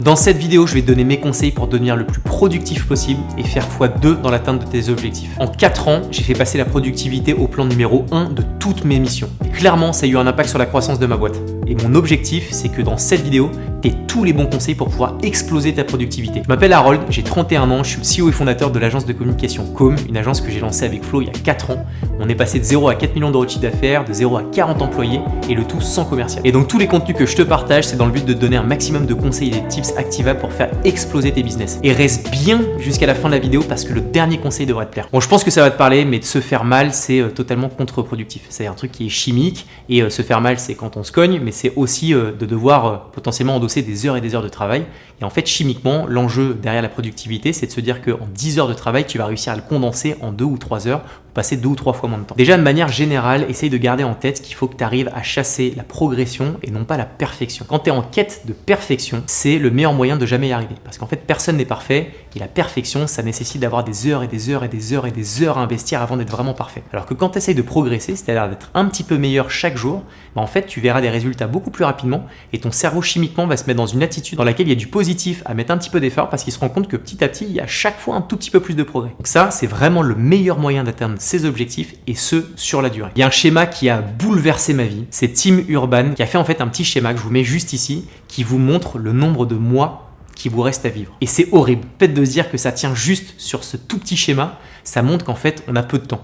Dans cette vidéo, je vais te donner mes conseils pour devenir le plus productif possible et faire x2 dans l'atteinte de tes objectifs. En 4 ans, j'ai fait passer la productivité au plan numéro 1 de toutes mes missions. Et clairement, ça a eu un impact sur la croissance de ma boîte. Et mon objectif, c'est que dans cette vidéo, tu aies tous les bons conseils pour pouvoir exploser ta productivité. Je m'appelle Harold, j'ai 31 ans, je suis le CEO et fondateur de l'agence de communication Com, une agence que j'ai lancée avec Flo il y a 4 ans. On est passé de 0 à 4 millions d'euros de chiffre d'affaires, de 0 à 40 employés et le tout sans commercial. Et donc tous les contenus que je te partage, c'est dans le but de te donner un maximum de conseils et des tips activables pour faire exploser tes business. Et reste bien jusqu'à la fin de la vidéo parce que le dernier conseil devrait te plaire. Bon, je pense que ça va te parler, mais de se faire mal, c'est totalement contre-productif. C'est un truc qui est chimique et se faire mal, c'est quand on se cogne, mais c'est aussi de devoir potentiellement endosser des heures et des heures de travail. Et en fait, chimiquement, l'enjeu derrière la productivité, c'est de se dire qu'en 10 heures de travail, tu vas réussir à le condenser en 2 ou 3 heures, ou passer 2 ou 3 fois moins de temps. Déjà, de manière générale, essaye de garder en tête qu'il faut que tu arrives à chasser la progression et non pas la perfection. Quand tu es en quête de perfection, c'est le meilleur moyen de jamais y arriver. Parce qu'en fait, personne n'est parfait et la perfection, ça nécessite d'avoir des heures et des heures et des heures et des heures à investir avant d'être vraiment parfait. Alors que quand tu essayes de progresser, c'est-à-dire d'être un petit peu meilleur chaque jour, en fait, tu verras des résultats beaucoup plus rapidement et ton cerveau chimiquement va se mettre dans une attitude dans laquelle il y a du positif à mettre un petit peu d'effort parce qu'il se rend compte que petit à petit, il y a chaque fois un tout petit peu plus de progrès. Donc ça, c'est vraiment le meilleur moyen d'atteindre ses objectifs et ce, sur la durée. Il y a un schéma qui a bouleversé ma vie. C'est Tim Urban qui a fait en fait un petit schéma que je vous mets juste ici qui vous montre le nombre de mois qui vous reste à vivre. Et c'est horrible. Peut-être de se dire que ça tient juste sur ce tout petit schéma, ça montre qu'en fait, on a peu de temps.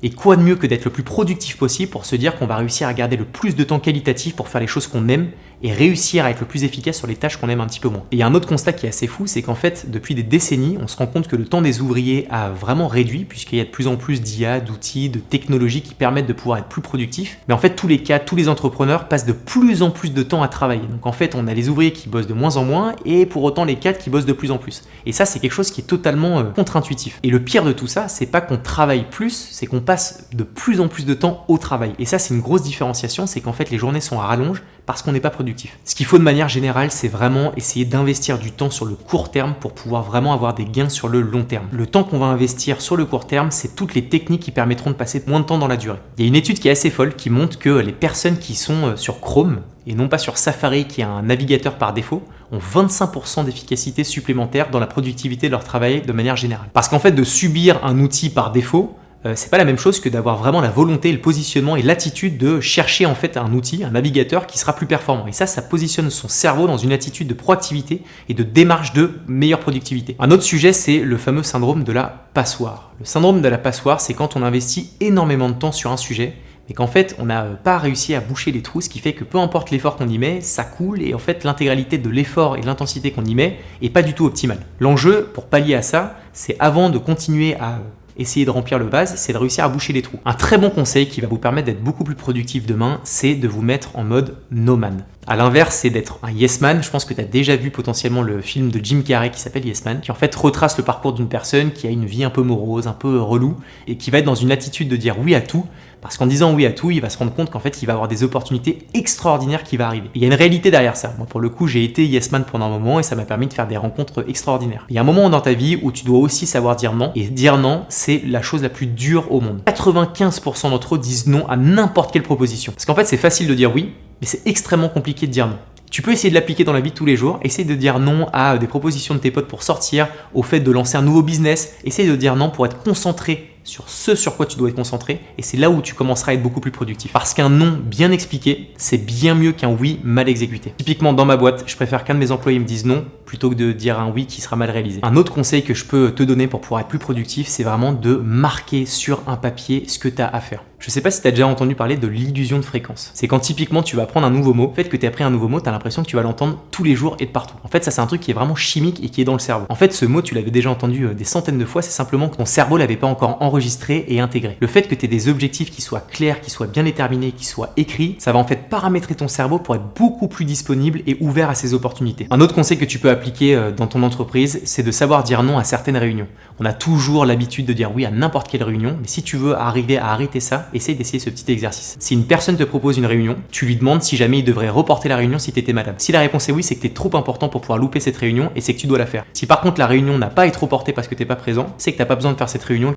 Et quoi de mieux que d'être le plus productif possible pour se dire qu'on va réussir à garder le plus de temps qualitatif pour faire les choses qu'on aime et réussir à être le plus efficace sur les tâches qu'on aime un petit peu moins. Et il y a un autre constat qui est assez fou, c'est qu'en fait, depuis des décennies, on se rend compte que le temps des ouvriers a vraiment réduit puisqu'il y a de plus en plus d'IA, d'outils, de technologies qui permettent de pouvoir être plus productifs. Mais en fait, tous les cas, tous les entrepreneurs passent de plus en plus de temps à travailler. Donc en fait, on a les ouvriers qui bossent de moins en moins et pour autant les cadres qui bossent de plus en plus. Et ça, c'est quelque chose qui est totalement contre-intuitif. Et le pire de tout ça, c'est pas qu'on travaille plus, c'est qu'on passe de plus en plus de temps au travail. Et ça, c'est une grosse différenciation, c'est qu'en fait, les journées sont à rallonge parce qu'on n'est pas productif. Ce qu'il faut de manière générale, c'est vraiment essayer d'investir du temps sur le court terme pour pouvoir vraiment avoir des gains sur le long terme. Le temps qu'on va investir sur le court terme, c'est toutes les techniques qui permettront de passer moins de temps dans la durée. Il y a une étude qui est assez folle qui montre que les personnes qui sont sur Chrome et non pas sur Safari qui est un navigateur par défaut, ont 25% d'efficacité supplémentaire dans la productivité de leur travail de manière générale. Parce qu'en fait, de subir un outil par défaut, c'est pas la même chose que d'avoir vraiment la volonté, le positionnement et l'attitude de chercher en fait un outil, un navigateur qui sera plus performant. Et ça positionne son cerveau dans une attitude de proactivité et de démarche de meilleure productivité. Un autre sujet, c'est le fameux syndrome de la passoire. Le syndrome de la passoire, c'est quand on investit énormément de temps sur un sujet, mais qu'en fait, on n'a pas réussi à boucher les trous, ce qui fait que peu importe l'effort qu'on y met, ça coule et en fait, l'intégralité de l'effort et de l'intensité qu'on y met est pas du tout optimale. L'enjeu, pour pallier à ça, c'est avant de continuer à essayer de remplir le vase, c'est de réussir à boucher les trous. Un très bon conseil qui va vous permettre d'être beaucoup plus productif demain, c'est de vous mettre en mode no man. À l'inverse, c'est d'être un yes man. Je pense que tu as déjà vu potentiellement le film de Jim Carrey qui s'appelle Yes Man, qui en fait retrace le parcours d'une personne qui a une vie un peu morose, un peu relou, et qui va être dans une attitude de dire oui à tout, parce qu'en disant oui à tout, il va se rendre compte qu'en fait, il va avoir des opportunités extraordinaires qui vont arriver. Et il y a une réalité derrière ça. Moi, pour le coup, j'ai été yes man pendant un moment et ça m'a permis de faire des rencontres extraordinaires. Il y a un moment dans ta vie où tu dois aussi savoir dire non, et dire non, c'est la chose la plus dure au monde. 95% d'entre eux disent non à n'importe quelle proposition. Parce qu'en fait, c'est facile de dire oui, mais c'est extrêmement compliqué de dire non. Tu peux essayer de l'appliquer dans la vie de tous les jours, essayer de dire non à des propositions de tes potes pour sortir, au fait de lancer un nouveau business, essayer de dire non pour être concentré sur ce sur quoi tu dois être concentré et c'est là où tu commenceras à être beaucoup plus productif. Parce qu'un non bien expliqué, c'est bien mieux qu'un oui mal exécuté. Typiquement dans ma boîte, je préfère qu'un de mes employés me dise non plutôt que de dire un oui qui sera mal réalisé. Un autre conseil que je peux te donner pour pouvoir être plus productif, c'est vraiment de marquer sur un papier ce que tu as à faire. Je sais pas si tu as déjà entendu parler de l'illusion de fréquence. C'est quand typiquement tu vas apprendre un nouveau mot, le fait que tu as appris un nouveau mot, tu as l'impression que tu vas l'entendre tous les jours et de partout. En fait, ça c'est un truc qui est vraiment chimique et qui est dans le cerveau. En fait, ce mot, tu l'avais déjà entendu des centaines de fois, c'est simplement que ton cerveau l'avait pas encore enregistré et intégré. Le fait que tu aies des objectifs qui soient clairs, qui soient bien déterminés, qui soient écrits, ça va en fait paramétrer ton cerveau pour être beaucoup plus disponible et ouvert à ces opportunités. Un autre conseil que tu peux appliquer dans ton entreprise, c'est de savoir dire non à certaines réunions. On a toujours l'habitude de dire oui à n'importe quelle réunion, mais si tu veux arriver à arrêter ça, essaye d'essayer ce petit exercice. Si une personne te propose une réunion, tu lui demandes si jamais il devrait reporter la réunion si tu étais malade. Si la réponse est oui, c'est que tu es trop important pour pouvoir louper cette réunion et c'est que tu dois la faire. Si par contre la réunion n'a pas à être reportée parce que tu n'es pas présent, c'est que tu n'as pas besoin de faire cette réunion.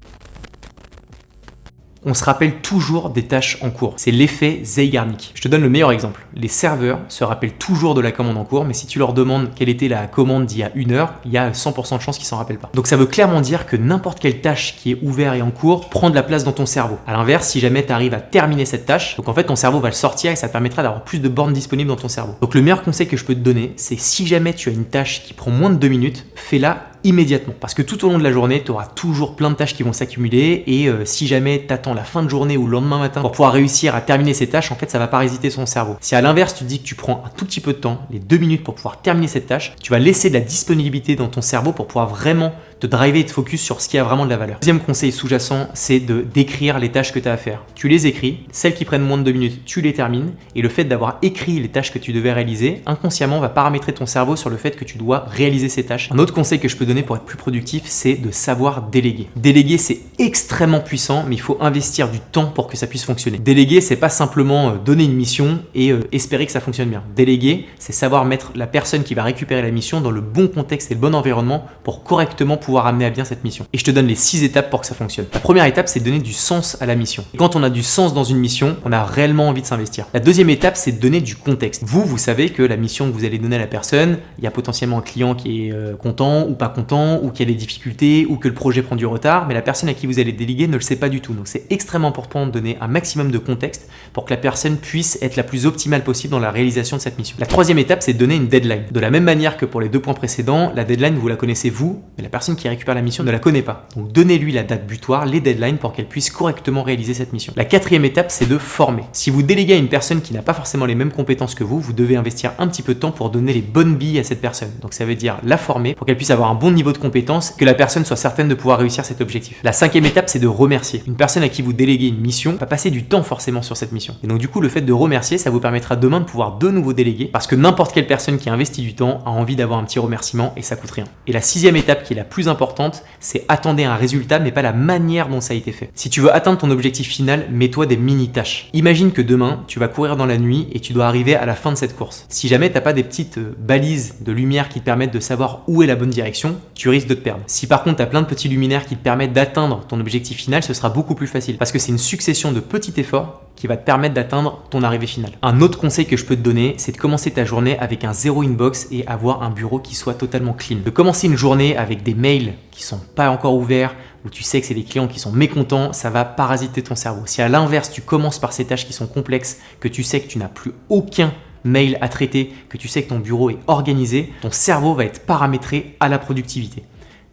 On se rappelle toujours des tâches en cours. C'est l'effet Zeigarnik. Je te donne le meilleur exemple. Les serveurs se rappellent toujours de la commande en cours, mais si tu leur demandes quelle était la commande d'il y a 1 heure, il y a 100% de chances qu'ils s'en rappellent pas. Donc ça veut clairement dire que n'importe quelle tâche qui est ouverte et en cours prend de la place dans ton cerveau. À l'inverse, si jamais tu arrives à terminer cette tâche, donc en fait ton cerveau va le sortir et ça te permettra d'avoir plus de bornes disponibles dans ton cerveau. Donc le meilleur conseil que je peux te donner, c'est si jamais tu as une tâche qui prend moins de 2 minutes, fais-la immédiatement. Parce que tout au long de la journée, tu auras toujours plein de tâches qui vont s'accumuler et si jamais tu attends la fin de journée ou le lendemain matin pour pouvoir réussir à terminer ces tâches, en fait, ça va parasiter son cerveau. Si à l'inverse, tu te dis que tu prends un tout petit peu de temps, les 2 minutes pour pouvoir terminer cette tâche, tu vas laisser de la disponibilité dans ton cerveau pour pouvoir vraiment te driver et te focus sur ce qui a vraiment de la valeur. Deuxième conseil sous-jacent, c'est de d'écrire les tâches que tu as à faire. Tu les écris, celles qui prennent moins de 2 minutes, tu les termines et le fait d'avoir écrit les tâches que tu devais réaliser, inconsciemment va paramétrer ton cerveau sur le fait que tu dois réaliser ces tâches. Un autre conseil que je peux donner pour être plus productif, c'est de savoir déléguer. Déléguer, c'est extrêmement puissant, mais il faut investir du temps pour que ça puisse fonctionner. Déléguer, c'est pas simplement donner une mission et espérer que ça fonctionne bien. Déléguer, c'est savoir mettre la personne qui va récupérer la mission dans le bon contexte et le bon environnement pour correctement pouvoir amener à bien cette mission. Et je te donne les 6 étapes pour que ça fonctionne. La première étape, c'est de donner du sens à la mission. Et quand on a du sens dans une mission, on a réellement envie de s'investir. La deuxième étape, c'est de donner du contexte. Vous savez que la mission que vous allez donner à la personne, il y a potentiellement un client qui est content ou pas content, ou qui a des difficultés, ou que le projet prend du retard, mais la personne à qui vous allez déléguer ne le sait pas du tout. Donc c'est extrêmement important de donner un maximum de contexte pour que la personne puisse être la plus optimale possible dans la réalisation de cette mission. La troisième étape, c'est de donner une deadline. De la même manière que pour les 2 points précédents, la deadline, vous la connaissez vous, mais la personne qui récupère la mission ne la connaît pas. Donc donnez-lui la date butoir, les deadlines pour qu'elle puisse correctement réaliser cette mission. La quatrième étape, c'est de former. Si vous déléguez à une personne qui n'a pas forcément les mêmes compétences que vous devez investir un petit peu de temps pour donner les bonnes billes à cette personne. Donc ça veut dire la former pour qu'elle puisse avoir un bon niveau de compétence, que la personne soit certaine de pouvoir réussir cet objectif. La cinquième étape, c'est de remercier. Une personne à qui vous déléguez une mission va passer du temps forcément sur cette mission. Et donc du coup, le fait de remercier, ça vous permettra demain de pouvoir de nouveau déléguer parce que n'importe quelle personne qui investit du temps a envie d'avoir un petit remerciement et ça coûte rien. Et la sixième étape qui est la plus importante, c'est attendre un résultat mais pas la manière dont ça a été fait. Si tu veux atteindre ton objectif final, mets-toi des mini-tâches. Imagine que demain, tu vas courir dans la nuit et tu dois arriver à la fin de cette course. Si jamais tu n'as pas des petites balises de lumière qui te permettent de savoir où est la bonne direction, tu risques de te perdre. Si par contre tu as plein de petits luminaires qui te permettent d'atteindre ton objectif final, ce sera beaucoup plus facile parce que c'est une succession de petits efforts qui va te permettre d'atteindre ton arrivée finale. Un autre conseil que je peux te donner, c'est de commencer ta journée avec un zéro inbox et avoir un bureau qui soit totalement clean. De commencer une journée avec des mails qui sont pas encore ouverts, où tu sais que c'est des clients qui sont mécontents, ça va parasiter ton cerveau. Si à l'inverse, tu commences par ces tâches qui sont complexes, que tu sais que tu n'as plus aucun mail à traiter, que tu sais que ton bureau est organisé, ton cerveau va être paramétré à la productivité.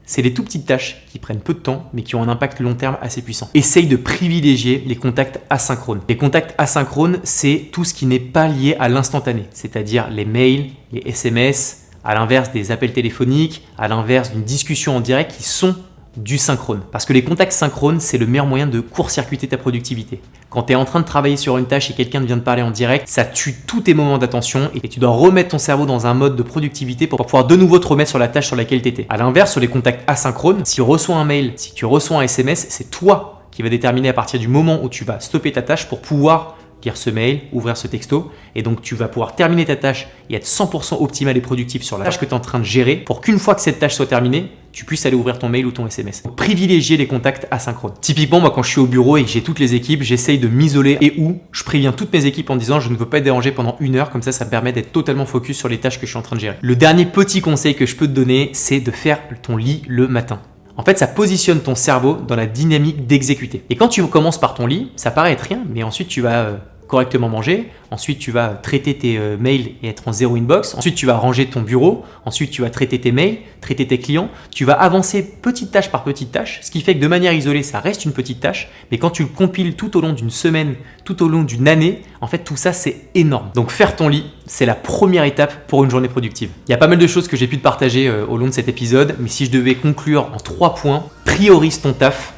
C'est des tout petites tâches qui prennent peu de temps, mais qui ont un impact long terme assez puissant. Essaye de privilégier les contacts asynchrones. Les contacts asynchrones, c'est tout ce qui n'est pas lié à l'instantané, c'est-à-dire les mails, les SMS, à l'inverse des appels téléphoniques, à l'inverse d'une discussion en direct qui sont du synchrone. Parce que les contacts synchrones, c'est le meilleur moyen de court-circuiter ta productivité. Quand tu es en train de travailler sur une tâche et quelqu'un vient de parler en direct, ça tue tous tes moments d'attention et tu dois remettre ton cerveau dans un mode de productivité pour pouvoir de nouveau te remettre sur la tâche sur laquelle tu étais. À l'inverse, sur les contacts asynchrones, si tu reçois un mail, si tu reçois un SMS, c'est toi qui va déterminer à partir du moment où tu vas stopper ta tâche pour pouvoir lire ce mail, ouvrir ce texto, et donc tu vas pouvoir terminer ta tâche et être 100% optimal et productif sur la tâche que tu es en train de gérer pour qu'une fois que cette tâche soit terminée, tu puisses aller ouvrir ton mail ou ton SMS. Donc, privilégier les contacts asynchrones. Typiquement, moi quand je suis au bureau et que j'ai toutes les équipes, j'essaye de m'isoler et je préviens toutes mes équipes en disant je ne veux pas être dérangé pendant 1 heure, comme ça me permet d'être totalement focus sur les tâches que je suis en train de gérer. Le dernier petit conseil que je peux te donner, c'est de faire ton lit le matin. En fait, ça positionne ton cerveau dans la dynamique d'exécuter. Et quand tu commences par ton lit, ça paraît être rien, mais ensuite tu vas correctement manger, ensuite tu vas traiter tes mails et être en zéro inbox, ensuite tu vas ranger ton bureau, ensuite tu vas traiter tes mails, traiter tes clients, tu vas avancer petite tâche par petite tâche, ce qui fait que de manière isolée, ça reste une petite tâche, mais quand tu le compiles tout au long d'une semaine, tout au long d'une année, en fait tout ça c'est énorme. Donc faire ton lit, c'est la première étape pour une journée productive. Il y a pas mal de choses que j'ai pu te partager au long de cet épisode, mais si je devais conclure en 3 points, priorise ton taf,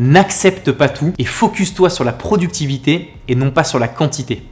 n'accepte pas tout et focus-toi sur la productivité et non pas sur la quantité.